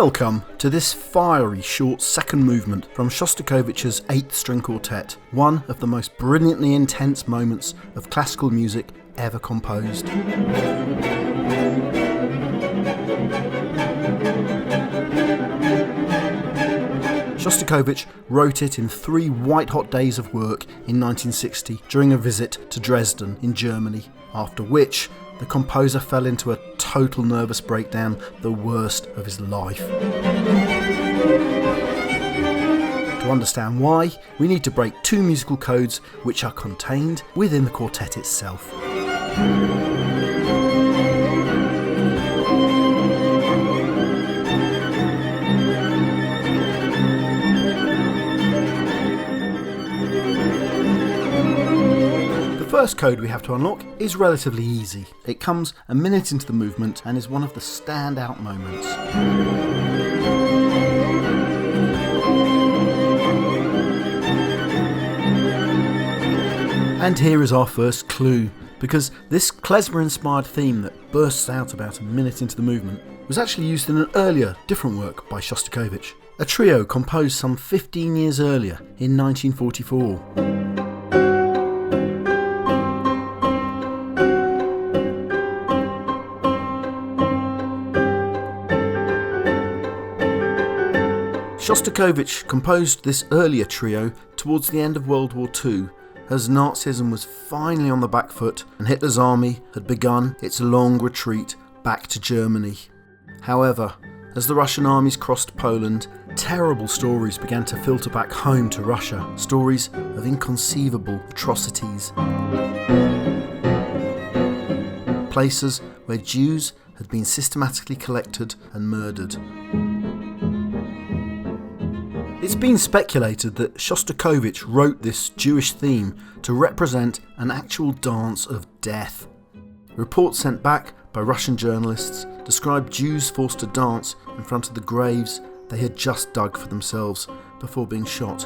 Welcome to this fiery short second movement from Shostakovich's 8th String Quartet, one of the most brilliantly intense moments of classical music ever composed. Shostakovich wrote it in 3 white-hot days of work in 1960 during a visit to Dresden in Germany, after which the composer fell into a total nervous breakdown, the worst of his life. To understand why, we need to break 2 musical codes which are contained within the quartet itself. The first code we have to unlock is relatively easy. It comes a minute into the movement and is one of the standout moments. And here is our first clue, because this klezmer-inspired theme that bursts out about a minute into the movement was actually used in an earlier, different work by Shostakovich, a trio composed some 15 years earlier in 1944. Shostakovich composed this earlier trio towards the end of World War II, as Nazism was finally on the back foot and Hitler's army had begun its long retreat back to Germany. However, as the Russian armies crossed Poland, terrible stories began to filter back home to Russia, stories of inconceivable atrocities. Places where Jews had been systematically collected and murdered. It's been speculated that Shostakovich wrote this Jewish theme to represent an actual dance of death. Reports sent back by Russian journalists described Jews forced to dance in front of the graves they had just dug for themselves before being shot.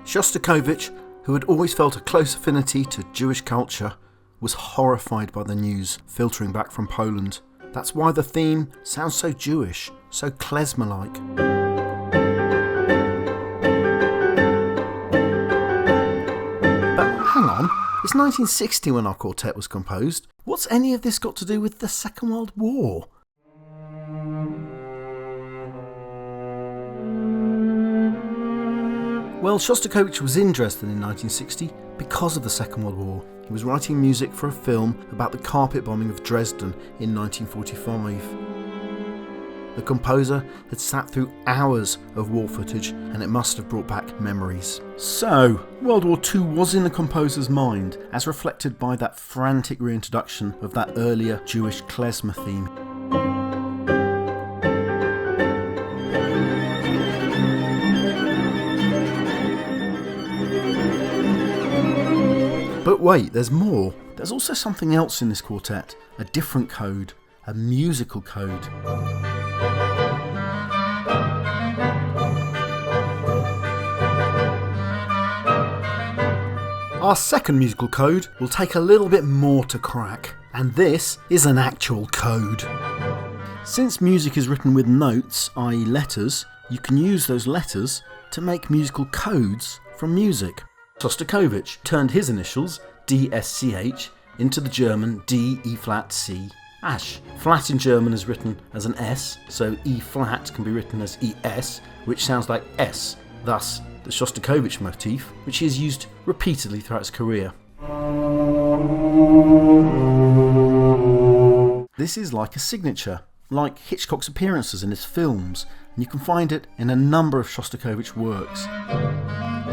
Shostakovich, who had always felt a close affinity to Jewish culture, was horrified by the news filtering back from Poland. That's why the theme sounds so Jewish, so klezmer-like. But hang on, it's 1960 when our quartet was composed. What's any of this got to do with the Second World War? Well, Shostakovich was in Dresden in 1960 because of the Second World War. He was writing music for a film about the carpet bombing of Dresden in 1945. The composer had sat through hours of war footage and it must have brought back memories. So, World War II was in the composer's mind, as reflected by that frantic reintroduction of that earlier Jewish klezmer theme. But wait, there's more. There's also something else in this quartet, a different code, a musical code. Our second musical code will take a little bit more to crack, and this is an actual code. Since music is written with notes, i.e. letters, you can use those letters to make musical codes from music. Shostakovich turned his initials, DSCH, into the German D, E flat, C, Ash. Flat in German is written as an S, so E flat can be written as ES, which sounds like S, thus the Shostakovich motif, which he has used repeatedly throughout his career. This is like a signature, like Hitchcock's appearances in his films, and you can find it in a number of Shostakovich works.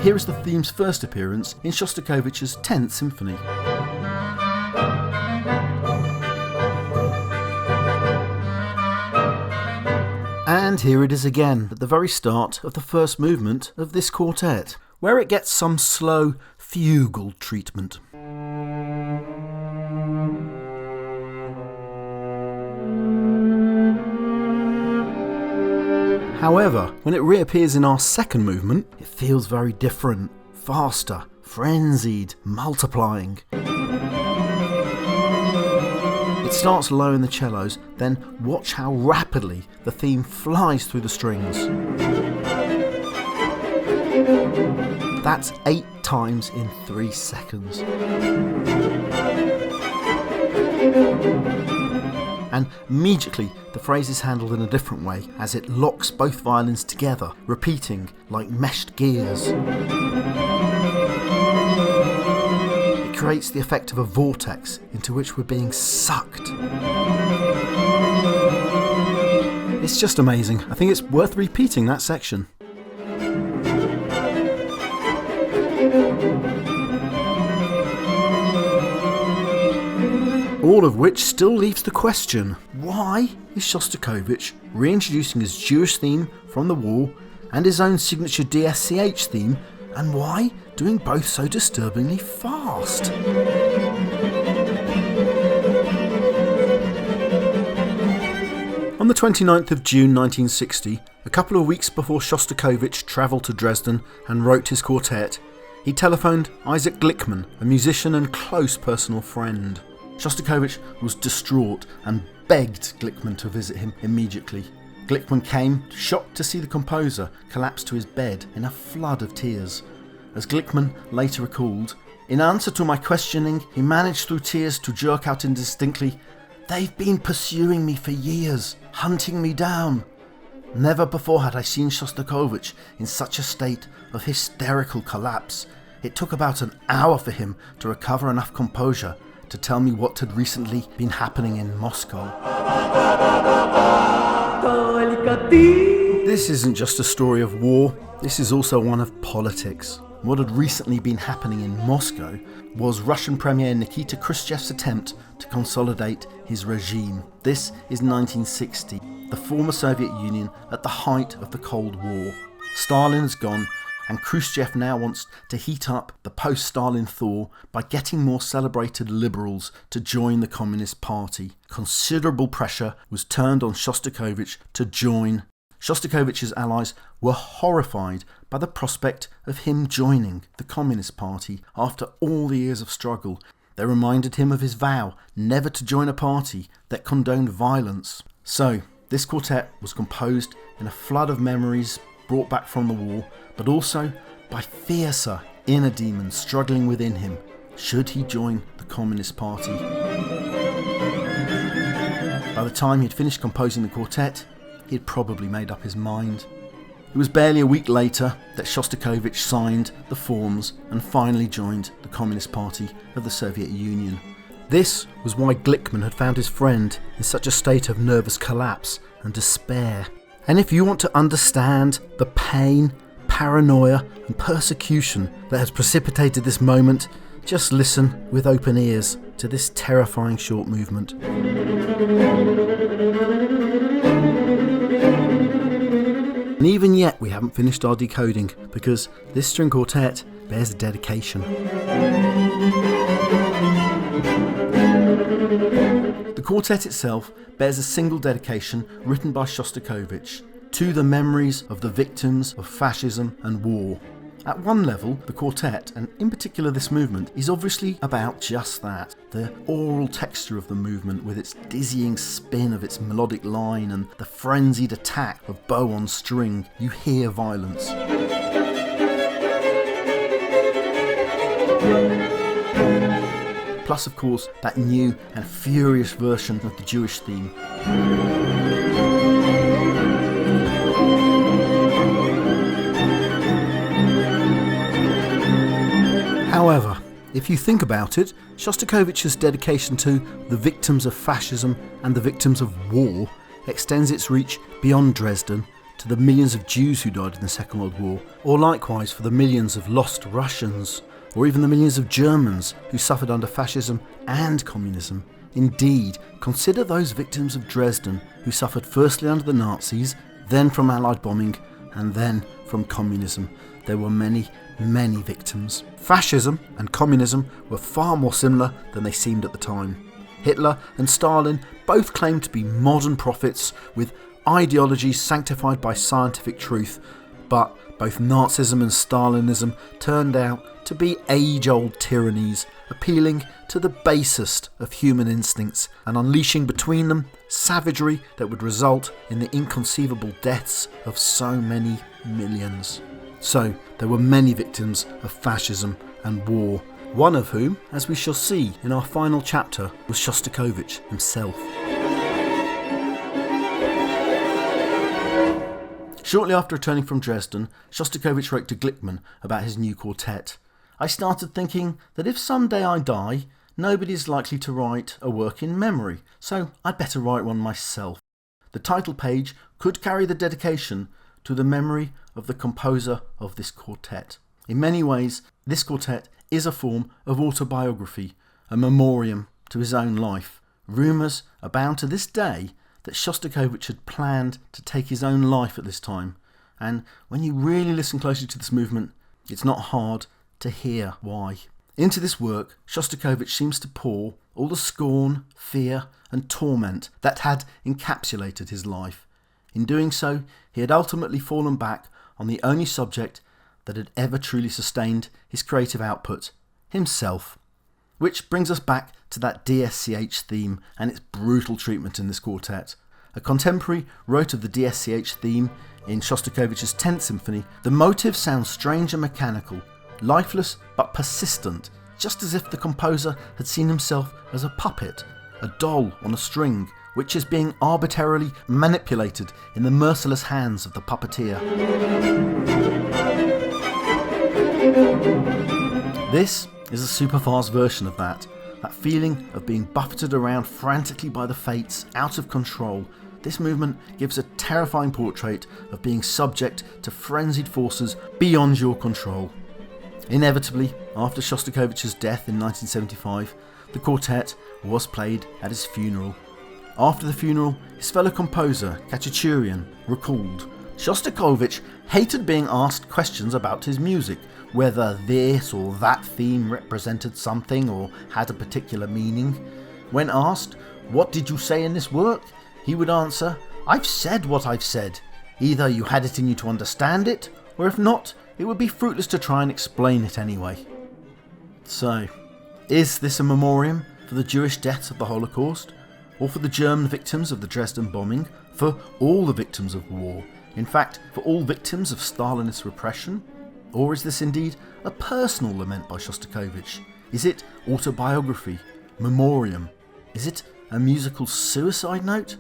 Here is the theme's first appearance in Shostakovich's 10th Symphony. And here it is again, at the very start of the first movement of this quartet, where it gets some slow fugal treatment. However, when it reappears in our second movement, it feels very different, faster, frenzied, multiplying. It starts low in the cellos, then watch how rapidly the theme flies through the strings. That's 8 times in 3 seconds. And immediately the phrase is handled in a different way as it locks both violins together, repeating like meshed gears. It creates the effect of a vortex into which we're being sucked. It's just amazing. I think it's worth repeating that section. All of which still leaves the question, why is Shostakovich reintroducing his Jewish theme from the war and his own signature DSCH theme, and why doing both so disturbingly fast? On the 29th of June 1960, a couple of weeks before Shostakovich travelled to Dresden and wrote his quartet, he telephoned Isaac Glickman, a musician and close personal friend. Shostakovich was distraught and begged Glickman to visit him immediately. Glickman came, shocked to see the composer collapse to his bed in a flood of tears. As Glickman later recalled, in answer to my questioning, he managed through tears to jerk out indistinctly, "They've been pursuing me for years, hunting me down." Never before had I seen Shostakovich in such a state of hysterical collapse. It took about an hour for him to recover enough composure to tell me what had recently been happening in Moscow. This isn't just a story of war, this is also one of politics. What had recently been happening in Moscow was Russian Premier Nikita Khrushchev's attempt to consolidate his regime. This is 1960, the former Soviet Union at the height of the Cold War. Stalin is gone, and Khrushchev now wants to heat up the post-Stalin thaw by getting more celebrated liberals to join the Communist Party. Considerable pressure was turned on Shostakovich to join. Shostakovich's allies were horrified by the prospect of him joining the Communist Party after all the years of struggle. They reminded him of his vow never to join a party that condoned violence. So, this quartet was composed in a flood of memories brought back from the war, but also by fiercer inner demons struggling within him, should he join the Communist Party. By the time he'd finished composing the quartet, he had probably made up his mind. It was barely a week later that Shostakovich signed the forms and finally joined the Communist Party of the Soviet Union. This was why Glickman had found his friend in such a state of nervous collapse and despair. And if you want to understand the pain, paranoia and persecution that has precipitated this moment, just listen with open ears to this terrifying short movement. And even yet we haven't finished our decoding, because this string quartet bears a dedication. The quartet itself bears a single dedication written by Shostakovich to the memories of the victims of fascism and war. At one level, the quartet, and in particular this movement, is obviously about just that. The oral texture of the movement with its dizzying spin of its melodic line and the frenzied attack of bow on string, you hear violence. Plus, of course, that new and furious version of the Jewish theme. However, if you think about it, Shostakovich's dedication to the victims of fascism and the victims of war extends its reach beyond Dresden to the millions of Jews who died in the Second World War, or likewise for the millions of lost Russians, or even the millions of Germans who suffered under fascism and communism. Indeed, consider those victims of Dresden who suffered firstly under the Nazis, then from Allied bombing, and then from communism. There were many, many victims. Fascism and communism were far more similar than they seemed at the time. Hitler and Stalin both claimed to be modern prophets with ideologies sanctified by scientific truth, but Both Nazism and Stalinism turned out to be age-old tyrannies, appealing to the basest of human instincts and unleashing between them savagery that would result in the inconceivable deaths of so many millions. So there were many victims of fascism and war, one of whom, as we shall see in our final chapter, was Shostakovich himself. Shortly after returning from Dresden, Shostakovich wrote to Glickman about his new quartet. I started thinking that if someday I die, nobody's likely to write a work in memory, so I'd better write one myself. The title page could carry the dedication to the memory of the composer of this quartet. In many ways, this quartet is a form of autobiography, a memoriam to his own life. Rumours abound to this day that Shostakovich had planned to take his own life at this time, and when you really listen closely to this movement, it's not hard to hear why. Into this work, Shostakovich seems to pour all the scorn, fear and torment that had encapsulated his life. In doing so, he had ultimately fallen back on the only subject that had ever truly sustained his creative output, himself. Which brings us back to that DSCH theme and its brutal treatment in this quartet. A contemporary wrote of the DSCH theme in Shostakovich's 10th Symphony. The motive sounds strange and mechanical, lifeless but persistent, just as if the composer had seen himself as a puppet, a doll on a string, which is being arbitrarily manipulated in the merciless hands of the puppeteer. This is a super fast version of that feeling of being buffeted around frantically by the fates, out of control. This movement gives a terrifying portrait of being subject to frenzied forces beyond your control. Inevitably, after Shostakovich's death in 1975, the quartet was played at his funeral. After the funeral, his fellow composer, Khachaturian, recalled, Shostakovich hated being asked questions about his music, whether this or that theme represented something or had a particular meaning. When asked, "What did you say in this work?" he would answer, "I've said what I've said. Either you had it in you to understand it, or if not, it would be fruitless to try and explain it anyway." So, is this a memoriam for the Jewish deaths of the Holocaust? Or for the German victims of the Dresden bombing? For all the victims of war? In fact, for all victims of Stalinist repression? Or is this indeed a personal lament by Shostakovich? Is it autobiography, memoriam? Is it a musical suicide note?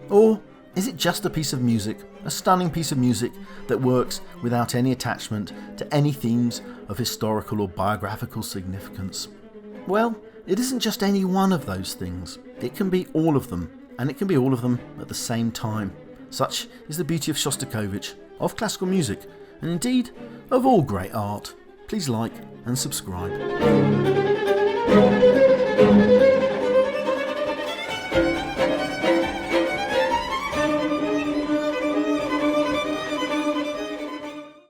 Or is it just a piece of music, a stunning piece of music that works without any attachment to any themes of historical or biographical significance? Well, it isn't just any one of those things. It can be all of them, and it can be all of them at the same time. Such is the beauty of Shostakovich, of classical music, and indeed of all great art. Please like and subscribe.